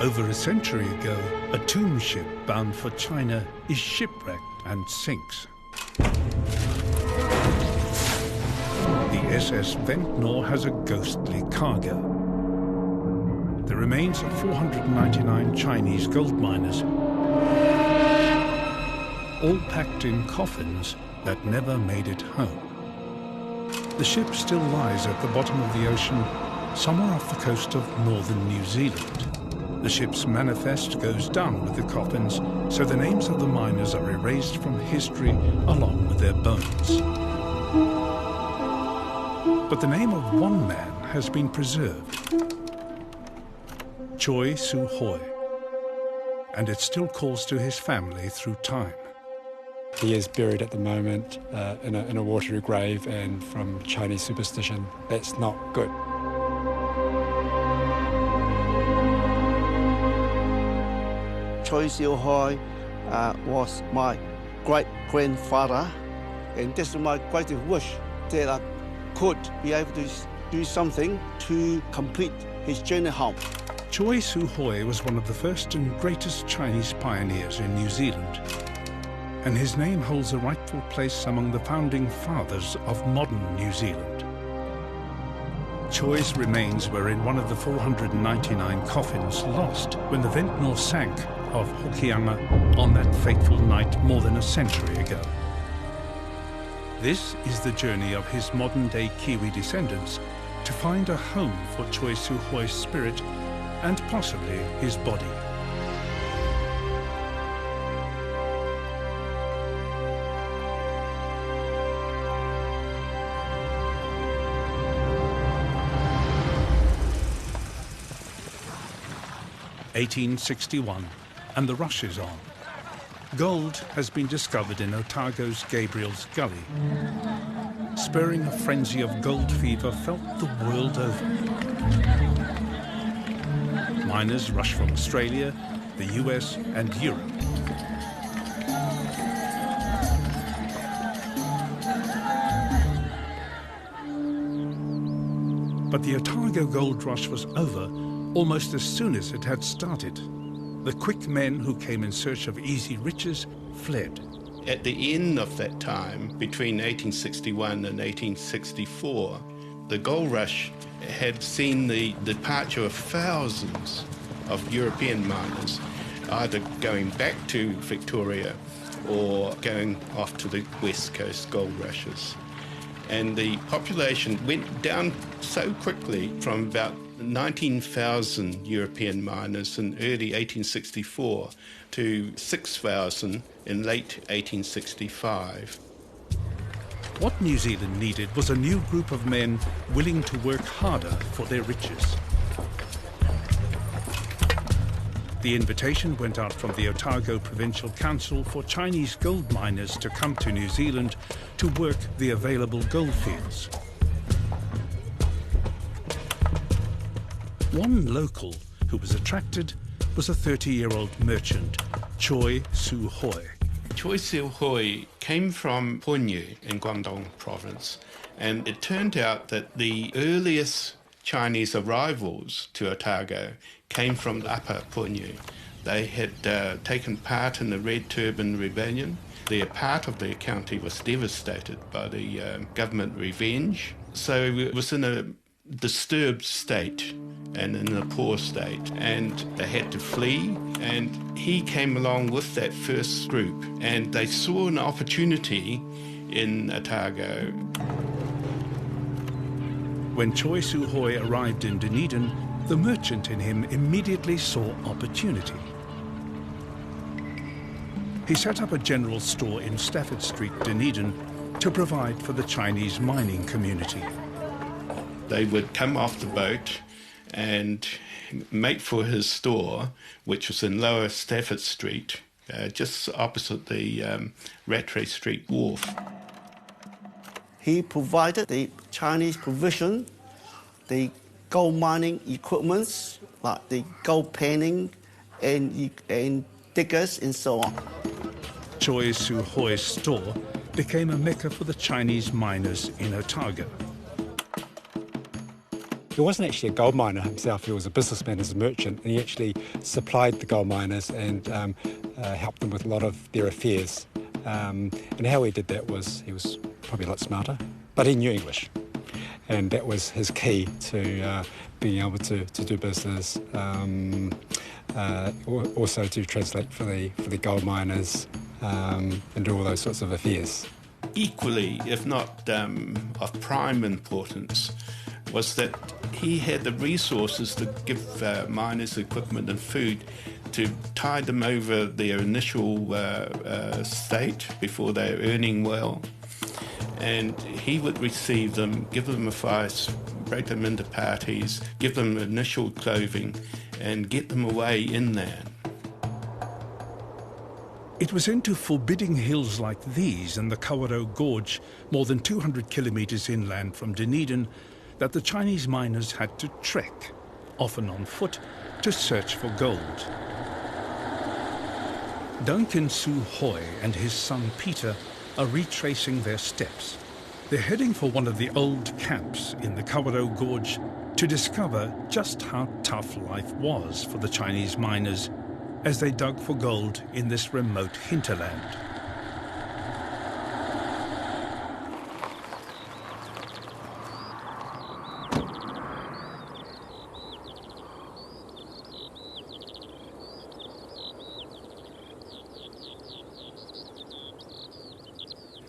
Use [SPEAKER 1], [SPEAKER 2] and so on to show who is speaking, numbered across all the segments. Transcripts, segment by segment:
[SPEAKER 1] Over a century ago, a tomb ship bound for China is shipwrecked and sinks. The SS Ventnor has a ghostly cargo. The remains of 499 Chinese gold miners, all packed in coffins that never made it home. The ship still lies at the bottom of the ocean, somewhere off the coast of northern New Zealand. The ship's manifest goes down with the coffins, so the names of the miners are erased from history along with their bones. But the name of one man has been preserved, Choi Su Hoi, and it still calls to his family through time.
[SPEAKER 2] He is buried at the moment in a watery grave, and from Chinese superstition, that's not good.
[SPEAKER 3] Choi Su Hoi was my great-grandfather, and this is my greatest wish, that I could be able to do something to complete his journey home.
[SPEAKER 1] Choi Su Hoi was one of the first and greatest Chinese pioneers in New Zealand, and his name holds a rightful place among the founding fathers of modern New Zealand. Choi's remains were in one of the 499 coffins lost when the Ventnor sank off Hokianga on that fateful night more than a century ago. This is the journey of his modern-day Kiwi descendants to find a home for Choi Su Hoi's spirit and possibly his body. (1861), and the rush is on. Gold has been discovered in Otago's Gabriel's Gully, spurring a frenzy of gold fever felt the world over. Miners rush from Australia, the US, and Europe. But the Otago gold rush was over almost as soon as it had started. The quick men who came in search of easy riches fled.
[SPEAKER 4] At the end of that time, between 1861 and 1864, the gold rush had seen the departure of thousands of European miners, either going back to Victoria or going off to the West Coast gold rushes. And the population went down so quickly from about 19,000 European miners in early 1864 to 6,000 in late 1865.
[SPEAKER 1] What New Zealand needed was a new group of men willing to work harder for their riches. The invitation went out from the Otago Provincial Council for Chinese gold miners to come to New Zealand to work the available gold fields. One local who was attracted was a 30-year-old merchant, Choi Su Hoi.
[SPEAKER 4] Choi Su Hoi came from Punyu in Guangdong province, and it turned out that the earliest Chinese arrivals to Otago came from Upper Punyu. They had taken part in the Red Turban Rebellion. Their part of their county was devastated by the government revenge, so it was in a disturbed state and in a poor state, and they had to flee, and he came along with that first group, and they saw an opportunity in Otago.
[SPEAKER 1] When Choi Su Hoi arrived in Dunedin, the merchant in him immediately saw opportunity. He set up a general store in Stafford Street, Dunedin, to provide for the Chinese mining community.
[SPEAKER 4] They would come off the boat and make for his store, which was in Lower Stafford Street, just opposite the Rattray Street wharf.
[SPEAKER 3] He provided the Chinese provision, the gold mining equipments, like the gold panning and diggers and so on.
[SPEAKER 1] Choi Su Hoi's store became a mecca for the Chinese miners in Otago.
[SPEAKER 2] He wasn't actually a gold miner himself, he was a businessman as a merchant, and he actually supplied the gold miners and helped them with a lot of their affairs. And how he did that was, he was probably a lot smarter, but he knew English. And that was his key to being able to do business, also to translate for the gold miners and do all those sorts of affairs.
[SPEAKER 4] Equally, if not of prime importance, was that he had the resources to give miners equipment and food to tide them over their initial state before they're earning well. And he would receive them, give them advice, break them into parties, give them initial clothing, and get them away in there.
[SPEAKER 1] It was into forbidding hills like these in the Kawerau Gorge, more than 200 kilometres inland from Dunedin, that the Chinese miners had to trek, often on foot, to search for gold. Duncan Su Hoi and his son Peter are retracing their steps. They're heading for one of the old camps in the Kawerau Gorge to discover just how tough life was for the Chinese miners as they dug for gold in this remote hinterland.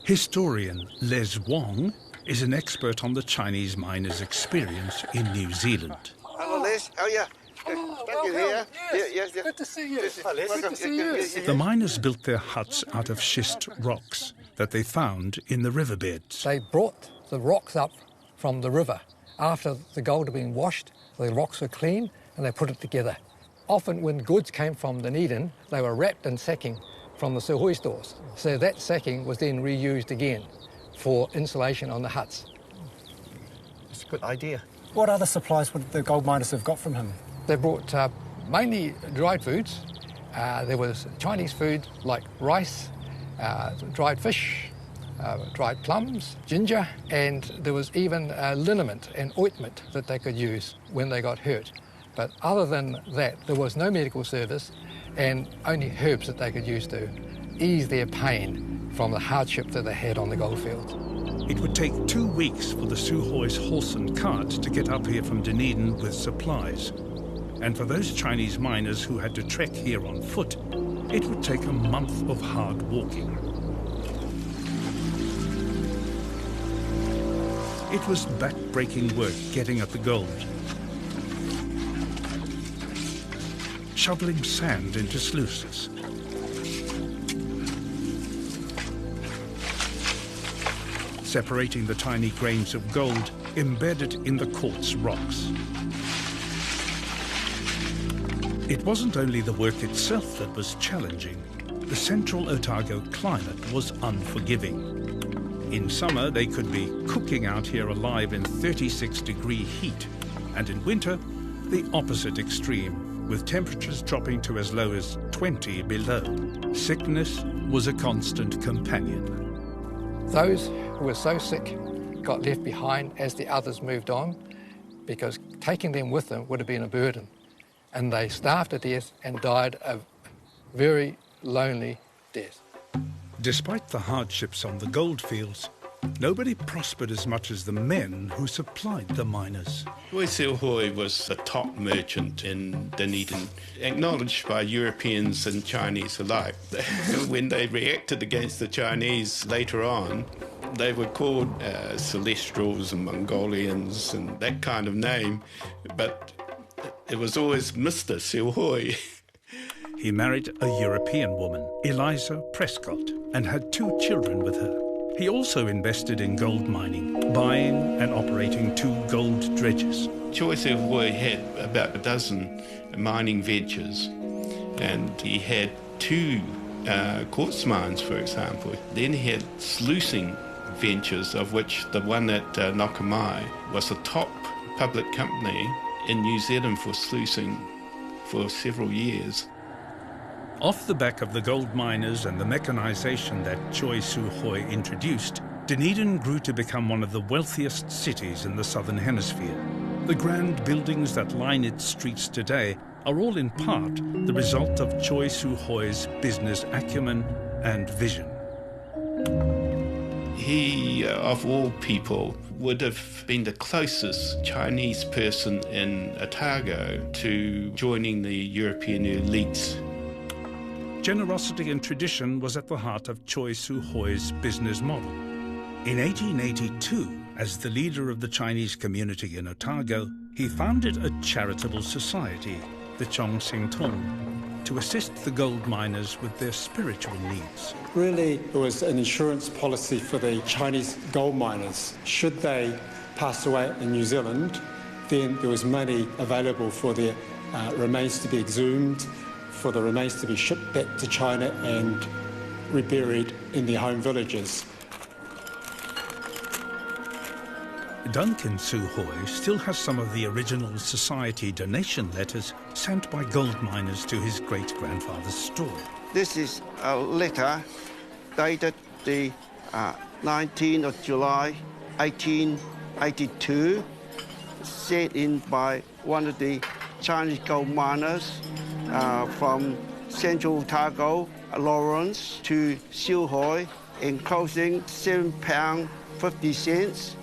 [SPEAKER 1] Historian Les Wong is an expert on the Chinese miners' experience in New Zealand.
[SPEAKER 3] Hello, Les. How are you?
[SPEAKER 5] Welcome.
[SPEAKER 3] Here?
[SPEAKER 5] Yes. Good to see you. Good to see you.
[SPEAKER 1] The miners built their huts out of schist rocks that they found in the riverbeds.
[SPEAKER 5] They brought the rocks up from the river. After the gold had been washed, the rocks were clean and they put it together. Often when goods came from Dunedin, they were wrapped in sacking from the Su Hoi stores. So that sacking was then reused again for insulation on the huts.
[SPEAKER 3] It's a good idea.
[SPEAKER 6] What other supplies would the gold miners have got from him?
[SPEAKER 5] They brought mainly dried foods. There was Chinese food like rice, dried fish, dried plums, ginger, and there was even liniment and ointment that they could use when they got hurt. But other than that, there was no medical service and only herbs that they could use to ease their pain from the hardship that they had on the goldfields.
[SPEAKER 1] It would take 2 weeks for the Su Hoi's horse and cart to get up here from Dunedin with supplies. And for those Chinese miners who had to trek here on foot, it would take a month of hard walking. It was back-breaking work getting at the gold. Shoveling sand into sluices. Separating the tiny grains of gold embedded in the quartz rocks. It wasn't only the work itself that was challenging. The central Otago climate was unforgiving. In summer, they could be cooking out here alive in 36-degree heat, and in winter, the opposite extreme, with temperatures dropping to as low as 20 below. Sickness was a constant companion.
[SPEAKER 5] Those who were so sick got left behind as the others moved on, because taking them with them would have been a burden. And they starved to death and died a very lonely death.
[SPEAKER 1] Despite the hardships on the goldfields, nobody prospered as much as the men who supplied the miners.
[SPEAKER 4] Su Hoi was a top merchant in Dunedin, acknowledged by Europeans and Chinese alike. When they reacted against the Chinese later on, they were called Celestials and Mongolians and that kind of name, but it was always Mr. Su Hoi.
[SPEAKER 1] He married a European woman, Eliza Prescott, and had 2 children with her. He also invested in gold mining, buying and operating 2 gold dredges.
[SPEAKER 4] Su Hoi had about a dozen mining ventures, and he had 2 quartz mines, for example. Then he had sluicing ventures, of which the one at Nokamai was a top public company in New Zealand for sluicing for several years.
[SPEAKER 1] Off the back of the gold miners and the mechanization that Choi Su Hoi introduced, Dunedin grew to become one of the wealthiest cities in the Southern Hemisphere. The grand buildings that line its streets today are all in part the result of Choi Soo-hoi's business acumen and vision.
[SPEAKER 4] He, of all people, would have been the closest Chinese person in Otago to joining the European elites.
[SPEAKER 1] Generosity and tradition was at the heart of Choi Soo-hoi's business model. In 1882, as the leader of the Chinese community in Otago, he founded a charitable society, the Chong Sing Tong, to assist the gold miners with their spiritual needs.
[SPEAKER 2] Really, it was an insurance policy for the Chinese gold miners. Should they pass away in New Zealand, then there was money available for their remains to be exhumed, for the remains to be shipped back to China and reburied in their home villages.
[SPEAKER 1] Duncan Soo-hoi still has some of the original society donation letters sent by gold miners to his great-grandfather's store.
[SPEAKER 3] This is a letter dated the 19th of July, 1882, sent in by one of the Chinese gold miners from Central Otago, Lawrence, to Soo-hoi, enclosing £7.50.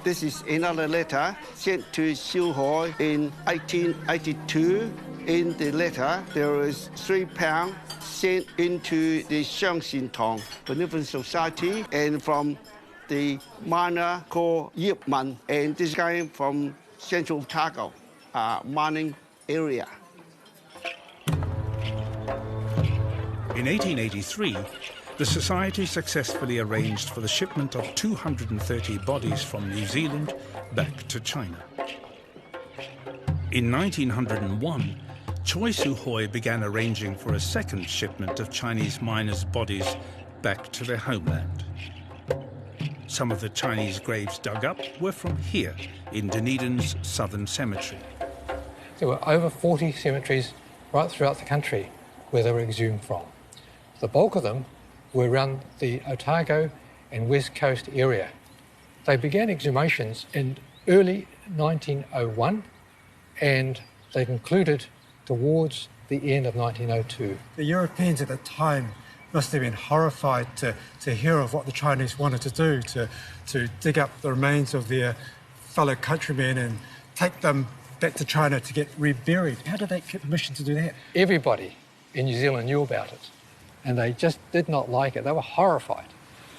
[SPEAKER 3] This is another letter sent to Soo-hoi in 1882. In the letter, there is £3 sent into the Chong Sing Tong Benevolent Society, and from the miner called Yip Man, and this came from Central Otago mining area.
[SPEAKER 1] In 1883, the Society successfully arranged for the shipment of 230 bodies from New Zealand back to China. In 1901, Choi Soo-hoi began arranging for a second shipment of Chinese miners' bodies back to their homeland. Some of the Chinese graves dug up were from here, in Dunedin's Southern Cemetery.
[SPEAKER 5] There were over 40 cemeteries right throughout the country where they were exhumed from. The bulk of them were around the Otago and West Coast area. They began exhumations in early 1901 and they concluded towards the end of 1902.
[SPEAKER 6] The Europeans at the time must have been horrified to hear of what the Chinese wanted to do, to dig up the remains of their fellow countrymen and take them back to China to get reburied. How did they get permission to do that?
[SPEAKER 5] Everybody in New Zealand knew about it, and they just did not like it. They were horrified.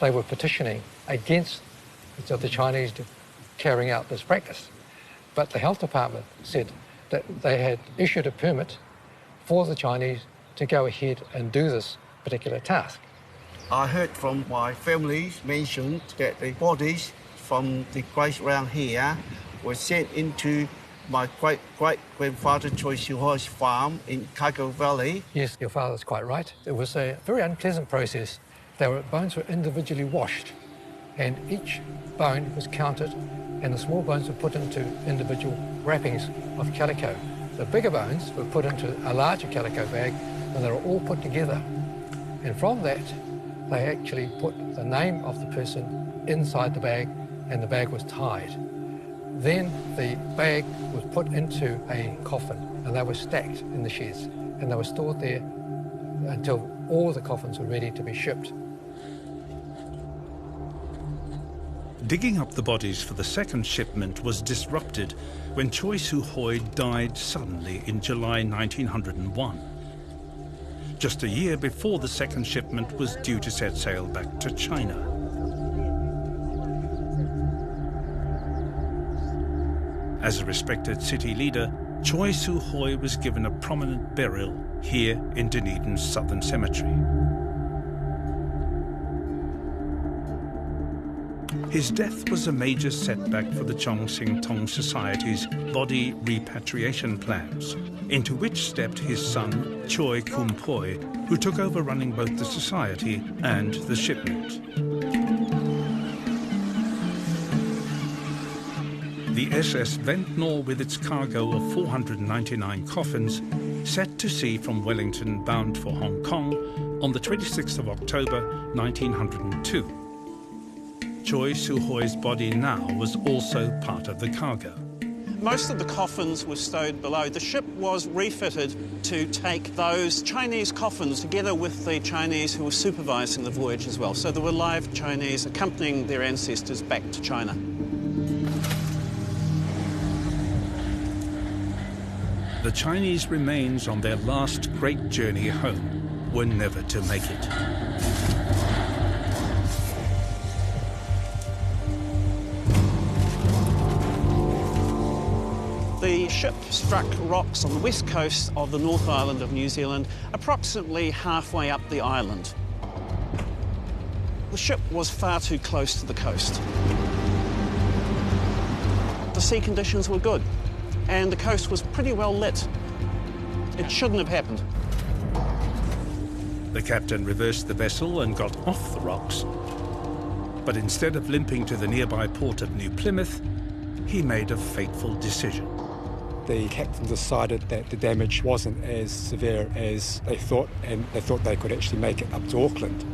[SPEAKER 5] They were petitioning against the Chinese carrying out this practice. But the health department said that they had issued a permit for the Chinese to go ahead and do this particular task.
[SPEAKER 3] I heard from my family mentioned that the bodies from the graves around here were sent into my great-great-grandfather Choi Soo-hoi's farm in Kaiko Valley.
[SPEAKER 5] Yes, your father's quite right. It was a very unpleasant process. Bones were individually washed, and each bone was counted, and the small bones were put into individual wrappings of calico. The bigger bones were put into a larger calico bag, and they were all put together. And from that, they actually put the name of the person inside the bag, and the bag was tied. Then the bag was put into a coffin, and they were stacked in the sheds, and they were stored there until all the coffins were ready to be shipped.
[SPEAKER 1] Digging up the bodies for the second shipment was disrupted when Choi Soo-hoi died suddenly in July 1901. Just a year before the second shipment was due to set sail back to China. As a respected city leader, Choi Soo-hoi was given a prominent burial here in Dunedin's Southern Cemetery. His death was a major setback for the Chong Sing Tong Society's body repatriation plans, into which stepped his son, Choi Kum Poi, who took over running both the society and the shipment. The SS Ventnor, with its cargo of 499 coffins, set to sea from Wellington bound for Hong Kong on the 26th of October 1902. Choi Soo-hoi's body now was also part of the cargo.
[SPEAKER 7] Most of the coffins were stowed below. The ship was refitted to take those Chinese coffins together with the Chinese who were supervising the voyage as well. So there were live Chinese accompanying their ancestors back to China.
[SPEAKER 1] The Chinese remains on their last great journey home were never to make it.
[SPEAKER 7] The ship struck rocks on the west coast of the North Island of New Zealand, approximately halfway up the island. The ship was far too close to the coast. The sea conditions were good, and the coast was pretty well lit. It shouldn't have happened.
[SPEAKER 1] The captain reversed the vessel and got off the rocks. But instead of limping to the nearby port of New Plymouth, he made a fateful decision.
[SPEAKER 2] The captain decided that the damage wasn't as severe as they thought, and they thought they could actually make it up to Auckland.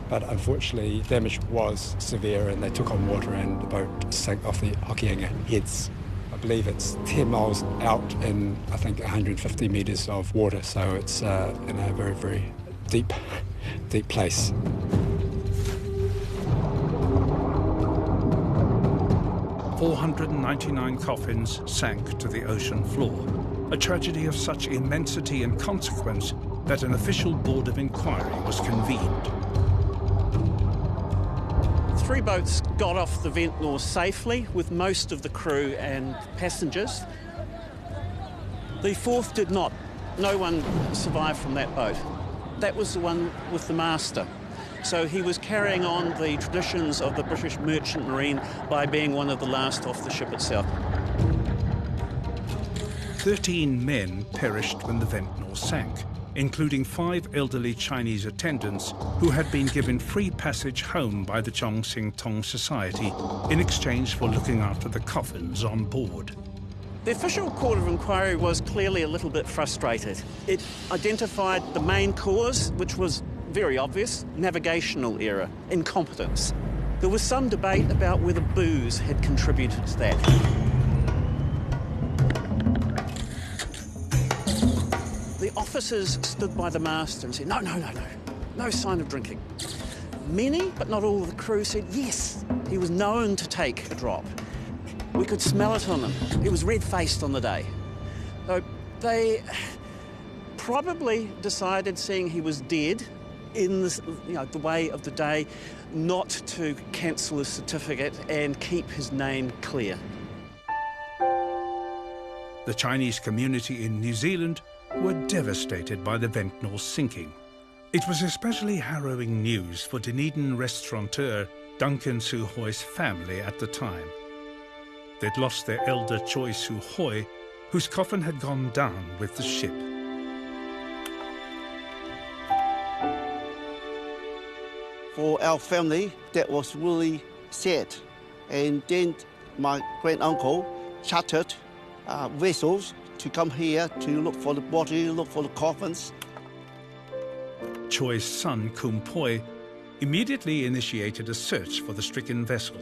[SPEAKER 2] But unfortunately, damage was severe, and they took on water and the boat sank off the Hokianga Heads. I believe it's 10 miles out in, I think, 150 metres of water, so it's in a very, very deep place.
[SPEAKER 1] "499 coffins sank to the ocean floor, a tragedy of such immensity and consequence that an official board of inquiry was convened.
[SPEAKER 7] 3 boats got off the Ventnor safely with most of the crew and passengers. The 4th did not. No one survived from that boat. That was the one with the master. So he was carrying on the traditions of the British Merchant Marine by being one of the last off the ship itself.
[SPEAKER 1] 13 men perished when the Ventnor sank, including 5 elderly Chinese attendants who had been given free passage home by the Chong Sing Tong Society in exchange for looking after the coffins on board.
[SPEAKER 7] The official court of inquiry was clearly a little bit frustrated. It identified the main cause, which was very obvious: navigational error, incompetence. There was some debate about whether booze had contributed to that. The officers stood by the master and said, no sign of drinking. Many, but not all of the crew, said yes, he was known to take a drop. We could smell it on him. He was red-faced on the day. So they probably decided, seeing he was dead, in this, the way of the day, not to cancel his certificate and keep his name clear.
[SPEAKER 1] The Chinese community in New Zealand were devastated by the Ventnor's sinking. It was especially harrowing news for Dunedin restaurateur Duncan Suhoi's family at the time. They'd lost their elder Choi Suhoi, whose coffin had gone down with the ship.
[SPEAKER 3] For our family, that was really sad. And then my great-uncle chartered vessels to come here to look for the body, look for the coffins.
[SPEAKER 1] Choi's son, Kum Poi, immediately initiated a search for the stricken vessel.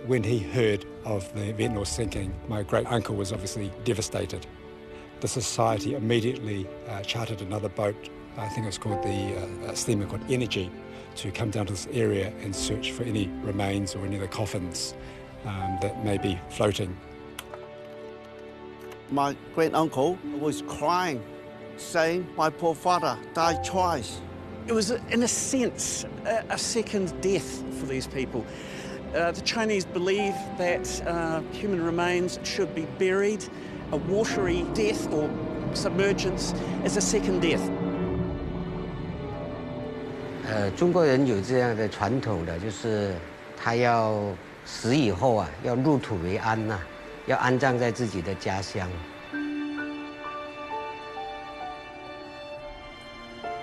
[SPEAKER 2] When he heard of the Ventnor sinking, my great-uncle was obviously devastated. The society immediately chartered another boat, I think it was called the steamer called Energy, to come down to this area and search for any remains or any of the coffins that may be floating.
[SPEAKER 3] My great-uncle was crying, saying, "My poor father died twice."
[SPEAKER 7] It was, in a sense, a second death for these people. The Chinese believe that human remains should be buried. A watery death or submergence is a second death.
[SPEAKER 8] 中国人有这样的传统的，就是他要死以后啊，要入土为安呐，要安葬在自己的家乡。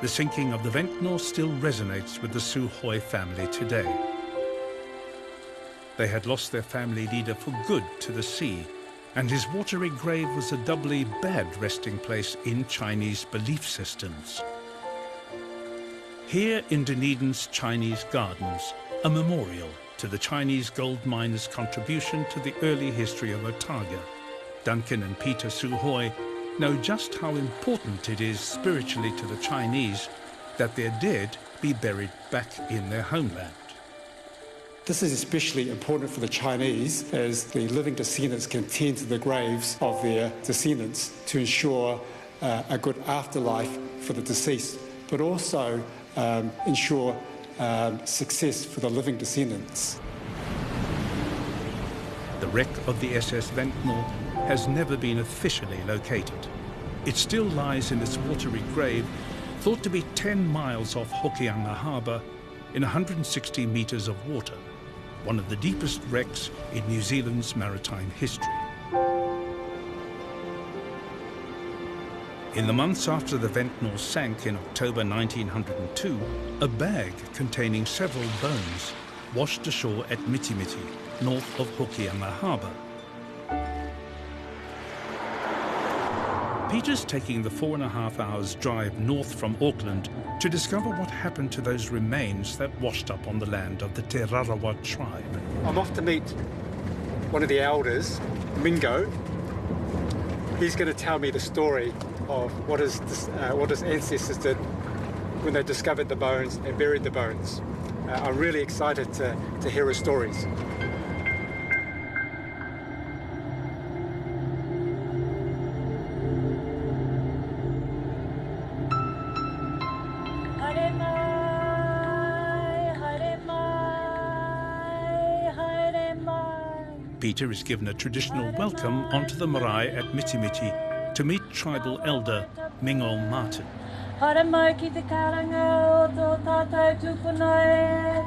[SPEAKER 1] The sinking of the Ventnor still resonates with the Suhoi family today. They had lost their family leader for good to the sea, and his watery grave was a doubly bad resting place in Chinese belief systems. Here in Dunedin's Chinese Gardens, a memorial to the Chinese gold miners' contribution to the early history of Otago. Duncan and Peter Suhoi know just how important it is spiritually to the Chinese that their dead be buried back in their homeland.
[SPEAKER 2] This is especially important for the Chinese as the living descendants can tend to the graves of their descendants to ensure a good afterlife for the deceased, but also ensure success for the living descendants.
[SPEAKER 1] The wreck of the SS Ventnor has never been officially located. It still lies in its watery grave, thought to be 10 miles off Hokianga Harbour in 160 metres of water, one of the deepest wrecks in New Zealand's maritime history. In the months after the Ventnor sank in October 1902, a bag containing several bones washed ashore at Mitimiti, north of Hokianga Harbour. Peter's taking the 4.5 hours drive north from Auckland to discover what happened to those remains that washed up on the land of the Te Rarawa tribe.
[SPEAKER 2] I'm off to meet one of the elders, Mingo. He's going to tell me the story of what his ancestors did when they discovered the bones and buried the bones. I'm really excited to hear his stories.
[SPEAKER 1] Peter is given a traditional welcome onto the marae at Mitimiti to meet tribal elder Mingo Martin.
[SPEAKER 9] Haere mai ki te karanga o tō tātou tūpuna e.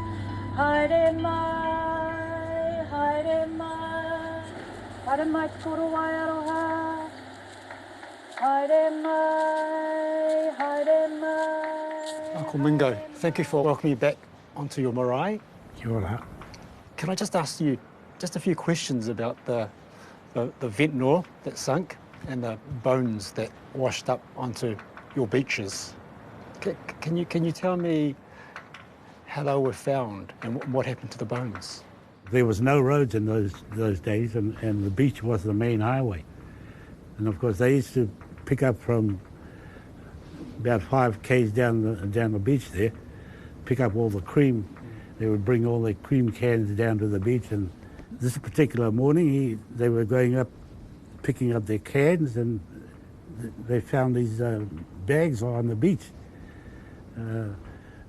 [SPEAKER 9] Haere mai, haere mai. Haere mai te koro wai aroha. Haere mai, haere mai.
[SPEAKER 2] Uncle Mingo, thank you for welcoming me back onto your marae.
[SPEAKER 10] Kia ora.
[SPEAKER 2] Can I just ask you just a few questions about the Ventnor that sunk and the bones that washed up onto your beaches? Can you tell me how they were found and what happened to the bones?
[SPEAKER 10] There was no roads in those days, and the beach was the main highway. And of course, they used to pick up from about 5 k's down the beach there, pick up all the cream. They would bring all the cream cans down to the beach, and this particular morning they were going up, picking up their cans, and they found these bags on the beach.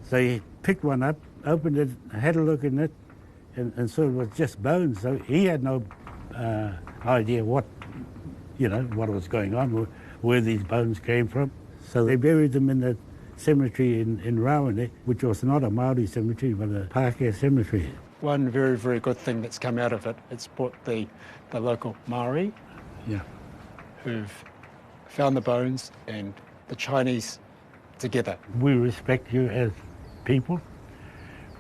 [SPEAKER 10] They picked one up, opened it, had a look in it, and saw it was just bones. So he had no idea what was going on, where these bones came from. So they buried them in the cemetery in Rawene, which was not a Maori cemetery, but a Pākehā cemetery.
[SPEAKER 2] One very, very good thing that's come out of it, it's brought the local Maori, who've found the bones, and the Chinese together.
[SPEAKER 10] We respect you as people.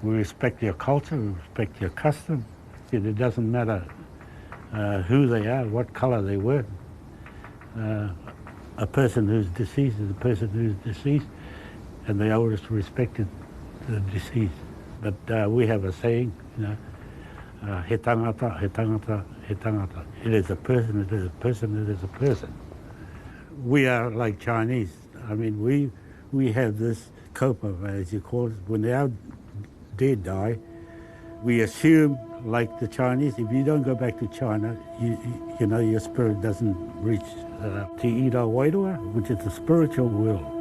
[SPEAKER 10] We respect your culture. We respect your custom. It doesn't matter who they are, what colour they were. A person who's deceased is a person who's deceased, and they always respected the deceased. But we have a saying, he tangata, he tangata, he tangata. It is a person, it is a person, it is a person. We are like Chinese. I mean, we have this kopa, as you call it. When our dead die, we assume, like the Chinese, if you don't go back to China, you know your spirit doesn't reach Te Ira Wairua, which is the spiritual world.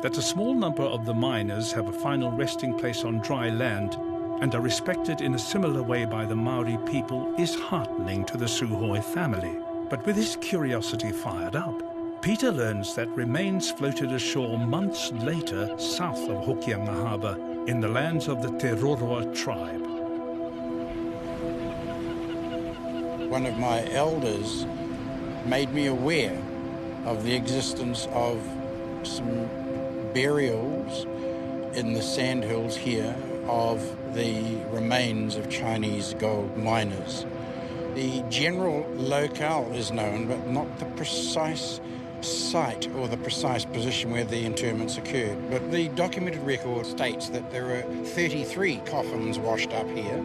[SPEAKER 1] That a small number of the miners have a final resting place on dry land and are respected in a similar way by the Maori people is heartening to the Suhoi family. But with his curiosity fired up, Peter learns that remains floated ashore months later south of Hokianga Harbour in the lands of the Te Roroa tribe.
[SPEAKER 11] One of my elders made me aware of the existence of some burials in the sandhills here of the remains of Chinese gold miners. The general locale is known, but not the precise site or the precise position where the interments occurred, but the documented record states that there are 33 coffins washed up here.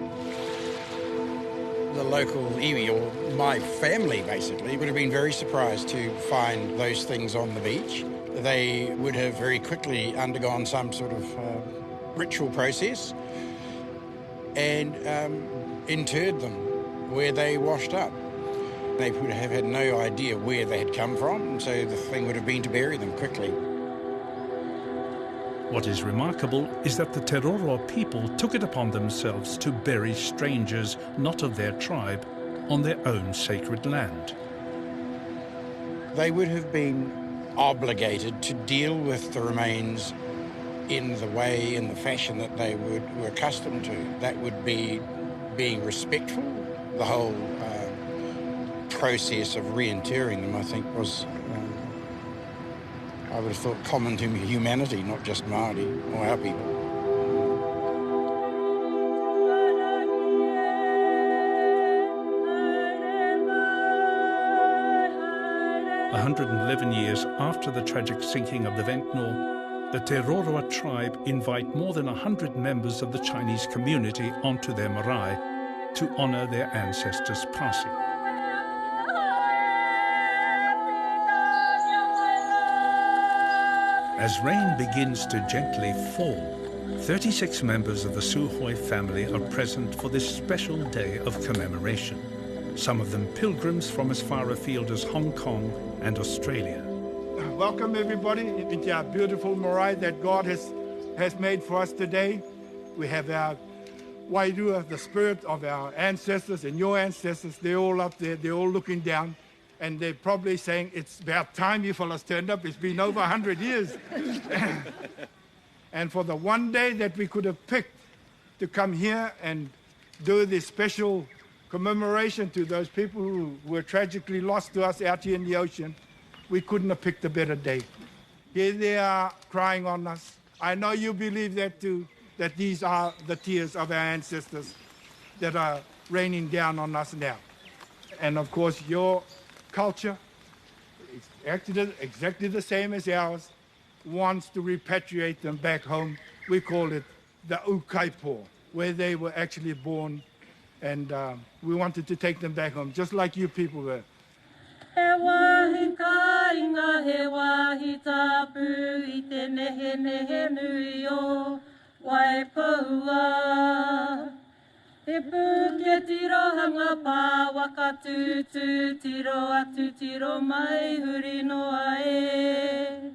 [SPEAKER 11] The local iwi, or my family basically, would have been very surprised to find those things on the beach. They would have very quickly undergone some sort of ritual process and interred them where they washed up. They would have had no idea where they had come from, and so the thing would have been to bury them quickly.
[SPEAKER 1] What is remarkable is that the Te Roroa people took it upon themselves to bury strangers not of their tribe on their own sacred land.
[SPEAKER 11] They would have been obligated to deal with the remains in the way, in the fashion that they were accustomed to. That would be being respectful. The whole process of reinterring them, I think, was, I would have thought, common to humanity, not just Māori or our people.
[SPEAKER 1] 111 years after the tragic sinking of the Ventnor, the Te Roroa tribe invite more than 100 members of the Chinese community onto their marae to honour their ancestors' passing. As rain begins to gently fall, 36 members of the Suhoi family are present for this special day of commemoration. Some of them pilgrims from as far afield as Hong Kong and Australia.
[SPEAKER 12] Welcome everybody into our beautiful marae that God has made for us today. We have our Wairua, the spirit of our ancestors and your ancestors. They're all up there, they're all looking down. And they're probably saying, it's about time you fellas turned up. It's been over 100 years. And for the one day that we could have picked to come here and do this special commemoration to those people who were tragically lost to us out here in the ocean, we couldn't have picked a better day. Here they are crying on us. I know you believe that too, that these are the tears of our ancestors that are raining down on us now. And of course, your culture, exactly the same as ours, wants to repatriate them back home. We call it the Ukaipo, where they were actually born, and we wanted to take them back home, just like you people were.
[SPEAKER 9] He wahi kāinga, he wahi tāpū, I te nehe nehe nui o Waipaua. He pū ke tirohanga pā waka tūtū, tiro atu tiro mai huri noa e.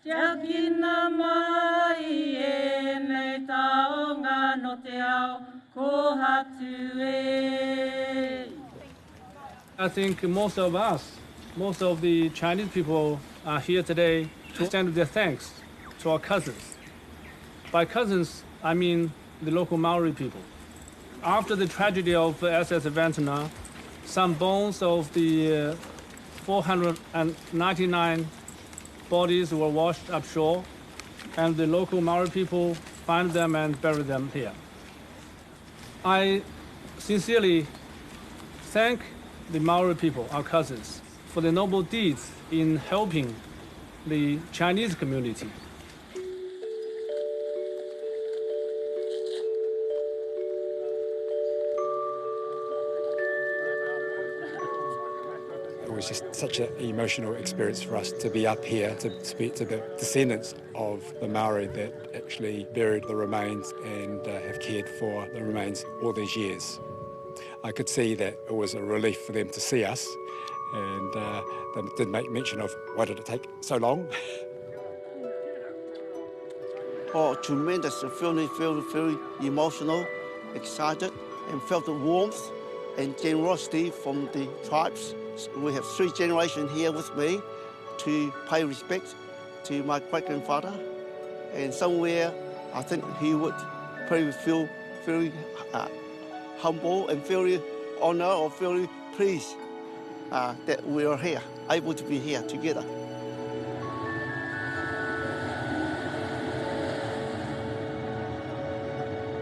[SPEAKER 9] Tiakina mai e nei taonga no te ao, ko hatu e.
[SPEAKER 13] I think most of us, most of the Chinese people are here today to send their thanks to our cousins. By cousins, I mean the local Maori people. After the tragedy of SS Ventnor, some bones of the 499 bodies were washed upshore, and the local Maori people found them and buried them here. I sincerely thank the Maori people, our cousins, for the noble deeds in helping the Chinese community.
[SPEAKER 2] It was just such an emotional experience for us to be up here, to be the descendants of the Maori that actually buried the remains and have cared for the remains all these years. I could see that it was a relief for them to see us, and they did make mention of why did it take so long.
[SPEAKER 3] Oh, tremendous. I felt very emotional, excited, and felt the warmth and generosity from the tribes. We have 3 generations here with me to pay respect to my great-grandfather. And somewhere, I think he would probably feel very humble and very honored or very pleased that we are here, able to be here together.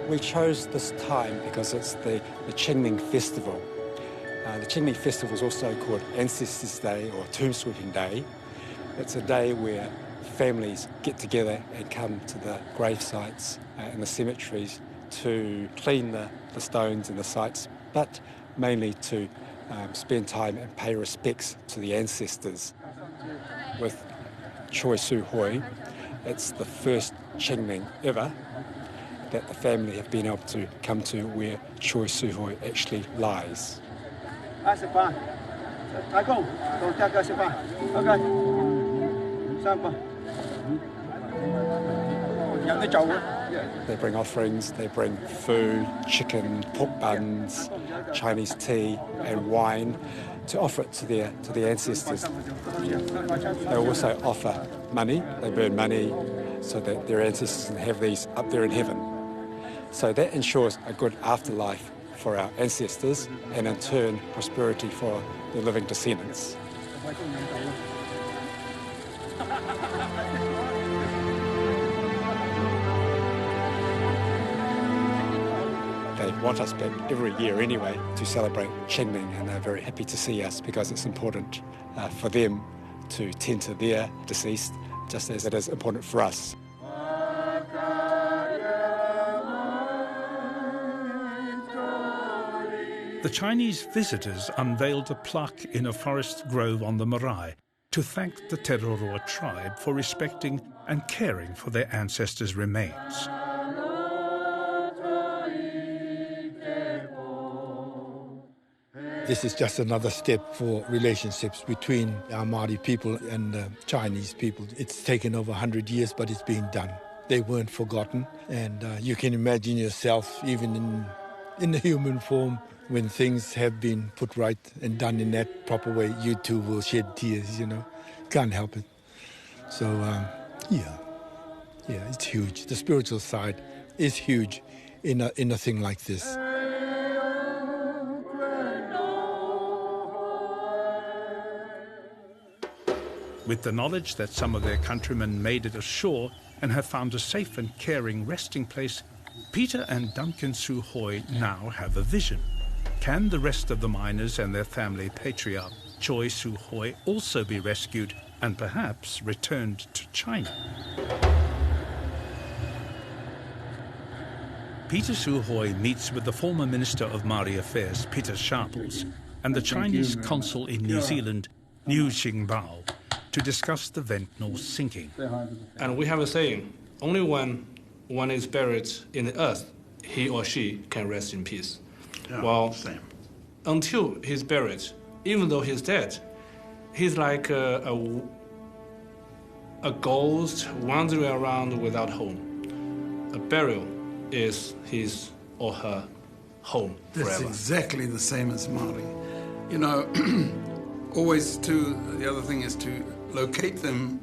[SPEAKER 2] We chose this time because it's the Qingming Festival. The Qingming Festival is also called Ancestors' Day or Tomb Sweeping Day, It's a day where families get together and come to the grave sites and the cemeteries to clean the stones and the sites, but mainly to spend time and pay respects to the ancestors. With Choi Su Hoi, it's the first Qingming ever that the family have been able to come to where Choi Su Hoi actually lies. They bring offerings, they bring food, chicken, pork buns, Chinese tea and wine to offer it to their ancestors. They also offer money, they burn money so that their ancestors can have these up there in heaven. So that ensures a good afterlife for our ancestors and in turn prosperity for the living descendants. They want us back every year anyway to celebrate Qingming, and they're very happy to see us because it's important for them to tend to their deceased just as it is important for us.
[SPEAKER 1] The Chinese visitors unveiled a plaque in a forest grove on the marae to thank the Teroroa tribe for respecting and caring for their ancestors' remains.
[SPEAKER 14] This is just another step for relationships between our Maori people and the Chinese people. It's taken over 100 years, but it's been done. They weren't forgotten, and you can imagine yourself, even in the human form, when things have been put right and done in that proper way, you too will shed tears, you know. Can't help it. So, yeah, it's huge. The spiritual side is huge in a thing like this.
[SPEAKER 1] With the knowledge that some of their countrymen made it ashore and have found a safe and caring resting place, Peter and Duncan Su Hoi now have a vision. Can the rest of the miners and their family patriarch, Choi Su Hoi, also be rescued and perhaps returned to China? Peter Su Hoi meets with the former Minister of Maori Affairs, Peter Sharples, and the Chinese consul in New Zealand, Liu Xingbao, to discuss the Ventnor sinking.
[SPEAKER 13] And we have a saying, only when one is buried in the earth, he or she can rest in peace. Well, until he's buried, even though he's dead, he's like a ghost wandering around without home. A burial is his or her home forever.
[SPEAKER 15] That's exactly the same as Maori. You know, always the other thing is to locate them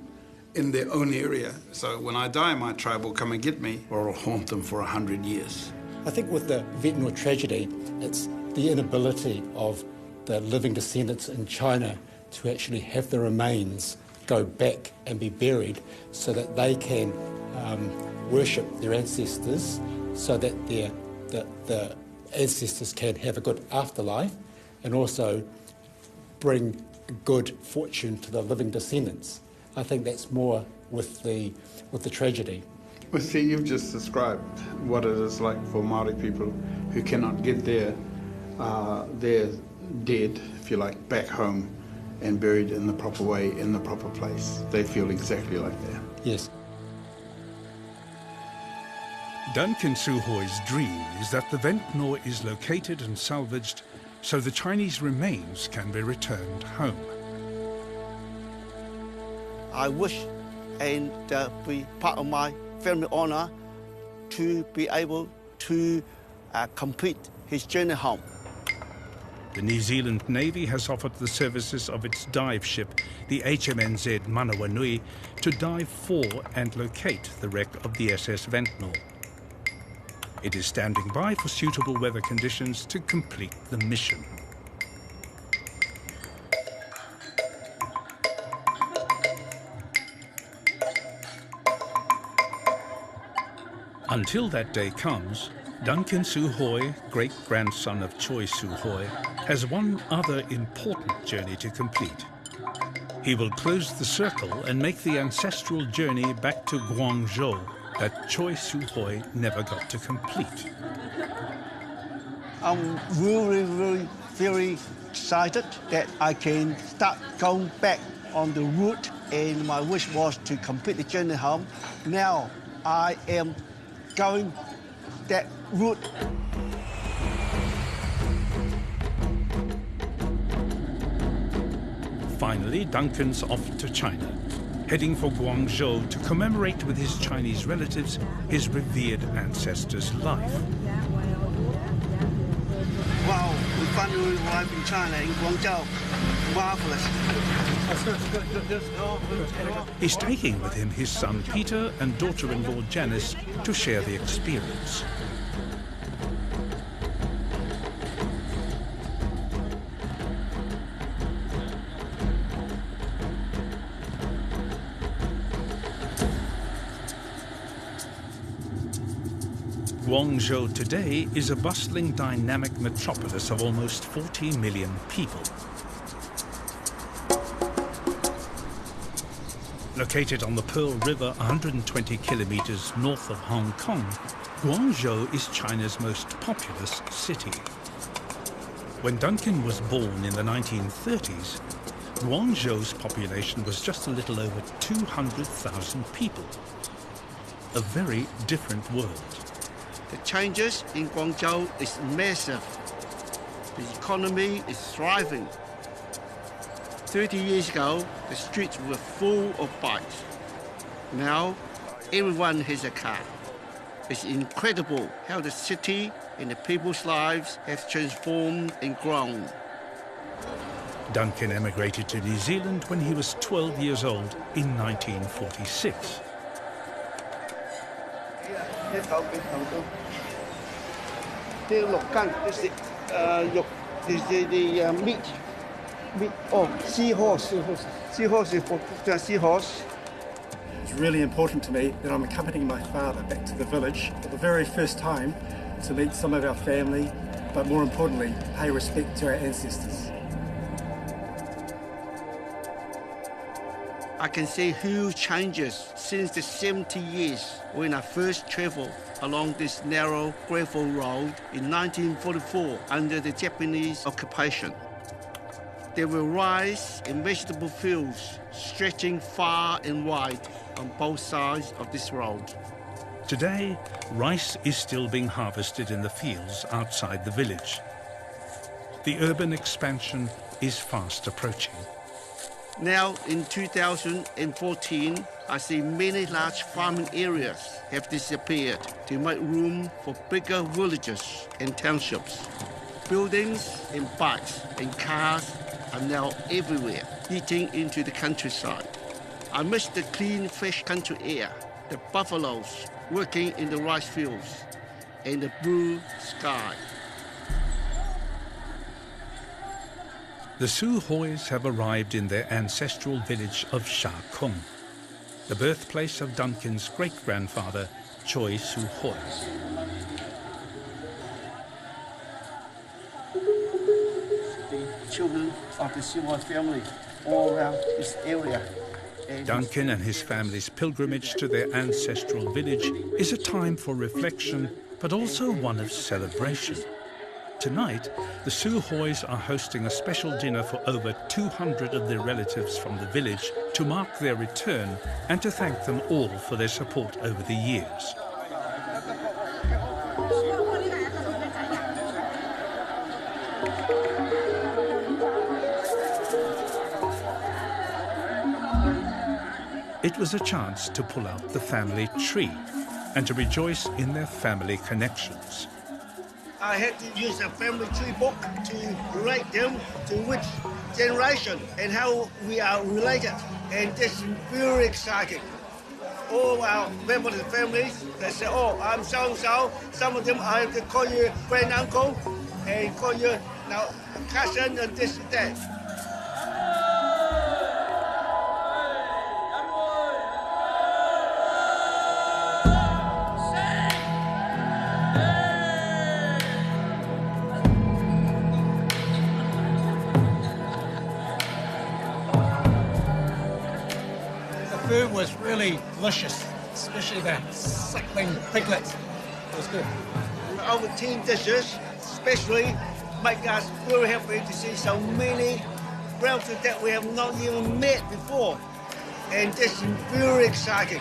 [SPEAKER 15] in their own area. So when I die, my tribe will come and get me, or I'll haunt them for 100 years.
[SPEAKER 2] I think with the Ventnor tragedy, it's the inability of the living descendants in China to actually have the remains go back and be buried so that they can worship their ancestors, so that the ancestors can have a good afterlife and also bring good fortune to the living descendants. I think that's more with the tragedy.
[SPEAKER 15] Well, see, you've just described what it is like for Maori people who cannot get their dead, if you like, back home and buried in the proper way, in the proper place. They feel exactly like that.
[SPEAKER 2] Yes.
[SPEAKER 1] Duncan Su Hoi's dream is that the Ventnor is located and salvaged so the Chinese remains can be returned home.
[SPEAKER 3] I wish and be part of my family honour to be able to complete his journey home.
[SPEAKER 1] The New Zealand Navy has offered the services of its dive ship, the HMNZ Manawanui, to dive for and locate the wreck of the SS Ventnor. It is standing by for suitable weather conditions to complete the mission. Until that day comes, Duncan Su Hoi, great-grandson of Choi Su Hoi, has one other important journey to complete. He will close the circle and make the ancestral journey back to Guangzhou that Choi Su-hoi never got to complete.
[SPEAKER 3] I'm really, very excited that I can start going back on the route, and my wish was to complete the journey home. Now I am going that route.
[SPEAKER 1] Finally, Duncan's off to China, heading for Guangzhou to commemorate with his Chinese relatives his revered ancestors' life.
[SPEAKER 3] Wow, we finally arrived in China, in Guangzhou. Marvelous.
[SPEAKER 1] He's taking with him his son Peter and daughter-in-law Janice to share the experience. Guangzhou today is a bustling, dynamic metropolis of almost 40 million people. Located on the Pearl River 120 kilometers north of Hong Kong, Guangzhou is China's most populous city. When Duncan was born in the 1930s, Guangzhou's population was just a little over 200,000 people. A very different world.
[SPEAKER 3] The changes in Guangzhou is massive. The economy is thriving. 30 years ago, the streets were full of bikes. Now, everyone has a car. It's incredible how the city and the people's lives have transformed and grown.
[SPEAKER 1] Duncan emigrated to New Zealand when he was 12 years old in 1946.
[SPEAKER 3] Seahorse. Seahorse is for the seahorse.
[SPEAKER 6] It's really important to me that I'm accompanying my father back to the village for the very first time to meet some of our family, but more importantly, pay respect to our ancestors.
[SPEAKER 3] I can see huge changes since the 70 years when I first traveled along this narrow gravel road in 1944 under the Japanese occupation. There were rice and vegetable fields stretching far and wide on both sides of this road.
[SPEAKER 1] Today, rice is still being harvested in the fields outside the village. The urban expansion is fast approaching.
[SPEAKER 3] Now, in 2014, I see many large farming areas have disappeared to make room for bigger villages and townships. Buildings and bikes and cars are now everywhere, eating into the countryside. I miss the clean, fresh country air, the buffaloes working in the rice fields, and the blue sky.
[SPEAKER 1] The Su-hois have arrived in their ancestral village of Sha Kung, the birthplace of Duncan's great-grandfather, Choi Su-hoi.
[SPEAKER 3] The children of the Su-hoi family all around this area.
[SPEAKER 1] Duncan and his family's pilgrimage to their ancestral village is a time for reflection, but also one of celebration. Tonight, the Su-hois are hosting a special dinner for over 200 of their relatives from the village to mark their return and to thank them all for their support over the years. It was a chance to pull out the family tree and to rejoice in their family connections.
[SPEAKER 3] I had to use a family tree book to relate them to which generation and how we are related. And this is very exciting. All our members of the families, they say, oh, I'm so-and-so. Some of them I have to call you grand-uncle and call you now cousin and this and that.
[SPEAKER 16] food was really delicious, especially the suckling piglets. It was good.
[SPEAKER 3] Over 10 dishes, especially, make us very happy to see so many relatives that we have not even met before. And this is very exciting.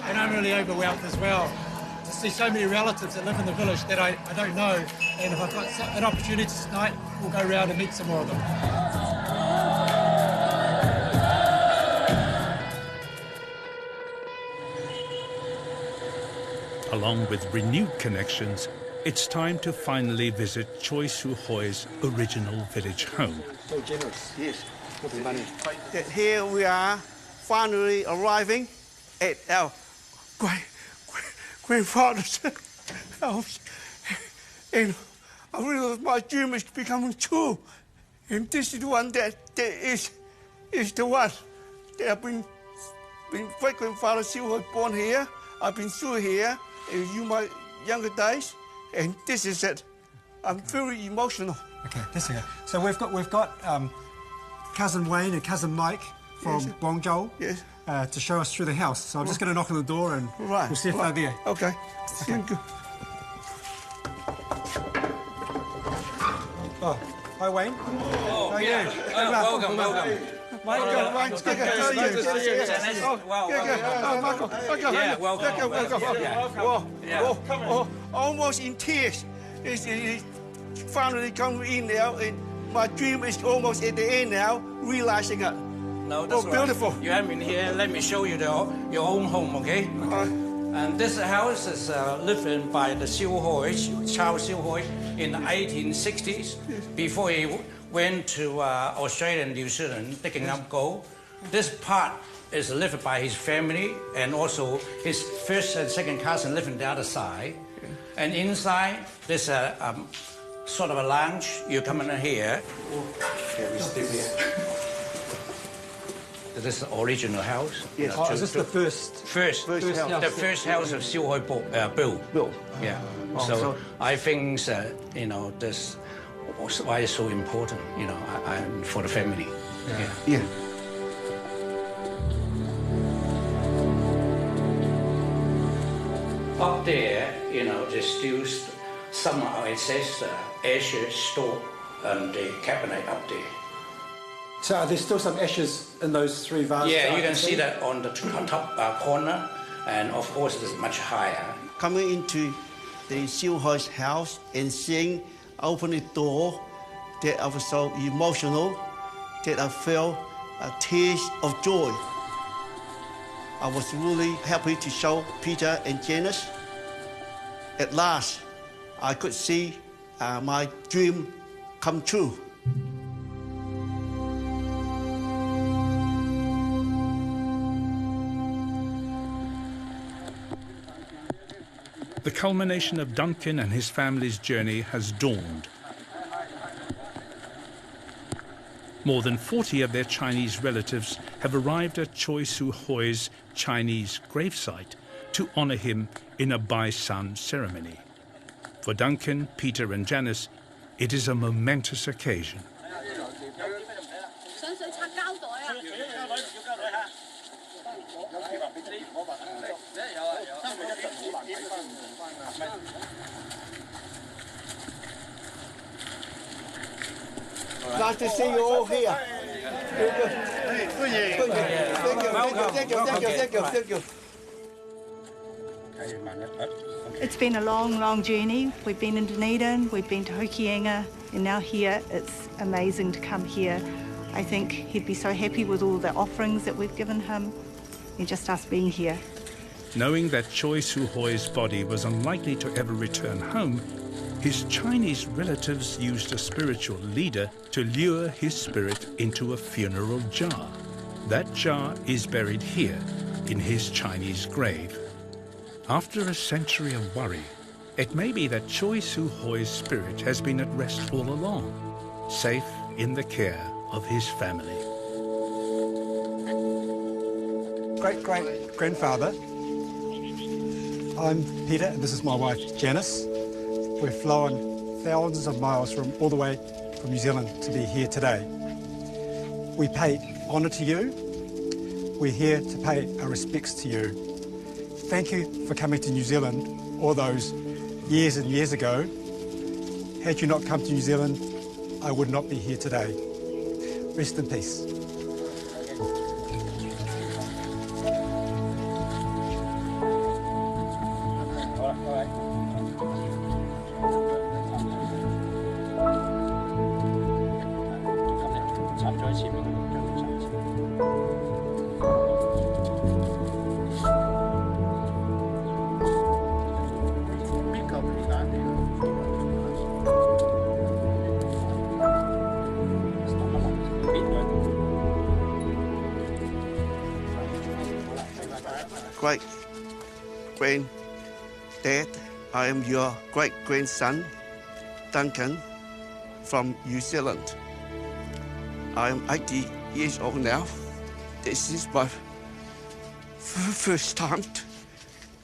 [SPEAKER 16] And I'm really overwhelmed as well to see so many relatives that live in the village that I don't know. And if I've got an opportunity tonight, we'll go around and meet some more of them.
[SPEAKER 1] Along with renewed connections, it's time to finally visit Choi Su Hoi's original village home.
[SPEAKER 3] So generous. Yes. Here we are, finally arriving at our grandfather's house. And I realized my dream is becoming true. And this is the one that is the one that I've been great-grandfather Siu Hoi born here. I've been through here in my younger days, and this is it. I'm very emotional.
[SPEAKER 6] Okay, this is it. So we've got cousin Wayne and cousin Mike from Guangzhou to show us through the house. So I'm just going to knock on the door and we'll see if they're there.
[SPEAKER 3] Okay. Thank you.
[SPEAKER 6] Oh, hi Wayne. How are you?
[SPEAKER 17] Welcome.
[SPEAKER 3] Michael, good to see you. Welcome. Almost in tears. It's finally coming in now, and my dream is almost at the end now, realizing it.
[SPEAKER 17] No, that's
[SPEAKER 3] beautiful.
[SPEAKER 17] Right. You have been here. Let me show you your own home, okay? And this house is lived in by the Siu Hoi, Charles Siu Hoi, in the 1860s, before he went to Australia and New Zealand digging up gold. This part is lived by his family, and also his first and second cousin live on the other side. And inside, there's a sort of a lounge. You come in here. Okay, we stay here. This is the original house.
[SPEAKER 6] Yes. Is this the first
[SPEAKER 17] house? The first house of Siu Hoi built. Yeah. So I think this was why it's so important. For the family.
[SPEAKER 3] Yeah.
[SPEAKER 17] Up there, there's still some of our ancestors' ashes stored in the cabinet up there.
[SPEAKER 6] So are there still some ashes in those three vases?
[SPEAKER 17] Yeah, you can see that on the top corner, and of course it's much higher.
[SPEAKER 3] Coming into the Siu Hoi's house and seeing, open the door, that I was so emotional that I felt tears of joy. I was really happy to show Peter and Janice. At last, I could see my dream come true.
[SPEAKER 1] The culmination of Duncan and his family's journey has dawned. More than 40 of their Chinese relatives have arrived at Choi Su Hoi's Chinese gravesite to honour him in a Bai San ceremony. For Duncan, Peter and Janice, it is a momentous occasion.
[SPEAKER 3] Nice to see you all here. Thank you.
[SPEAKER 18] It's been a long, long journey. We've been in Dunedin, we've been to Hokianga, and now here. It's amazing to come here. I think he'd be so happy with all the offerings that we've given him, and just us being here.
[SPEAKER 1] Knowing that Choi Su Hoi's body was unlikely to ever return home, his Chinese relatives used a spiritual leader to lure his spirit into a funeral jar. That jar is buried here, in his Chinese grave. After a century of worry, it may be that Choi Su Hoi's spirit has been at rest all along, safe in the care of his family.
[SPEAKER 6] Great-great-grandfather, I'm Peter and this is my wife Janice. We've flown thousands of miles from all the way from New Zealand to be here today. We pay honour to you we're here to pay our respects to you. Thank you for coming to New Zealand all those years and years ago. Had you not come to New Zealand, I would not be here today. Rest in peace.
[SPEAKER 3] Great-granddad, I am your great-grandson, Duncan, from New Zealand. I am 80 years old now. This is my first time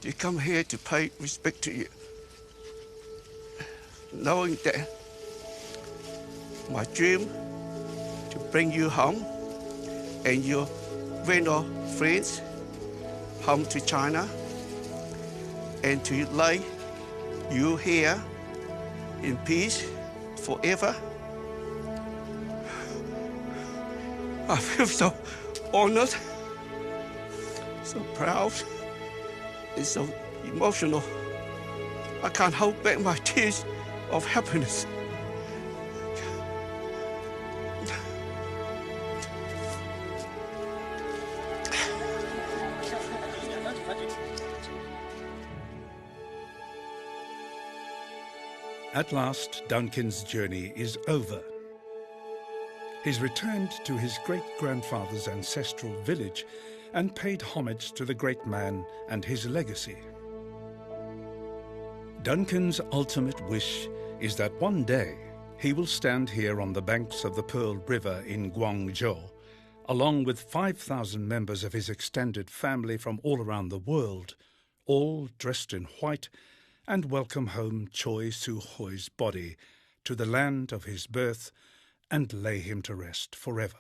[SPEAKER 3] to come here to pay respect to you. Knowing that my dream to bring you home and your Reno friends home to China and to lay you here in peace forever. I feel so honored, so proud, and so emotional. I can't hold back my tears of happiness.
[SPEAKER 1] At last, Duncan's journey is over. He's returned to his great-grandfather's ancestral village and paid homage to the great man and his legacy. Duncan's ultimate wish is that one day he will stand here on the banks of the Pearl River in Guangzhou, along with 5,000 members of his extended family from all around the world, all dressed in white, and welcome home Choi Su-hoi's body to the land of his birth and lay him to rest forever.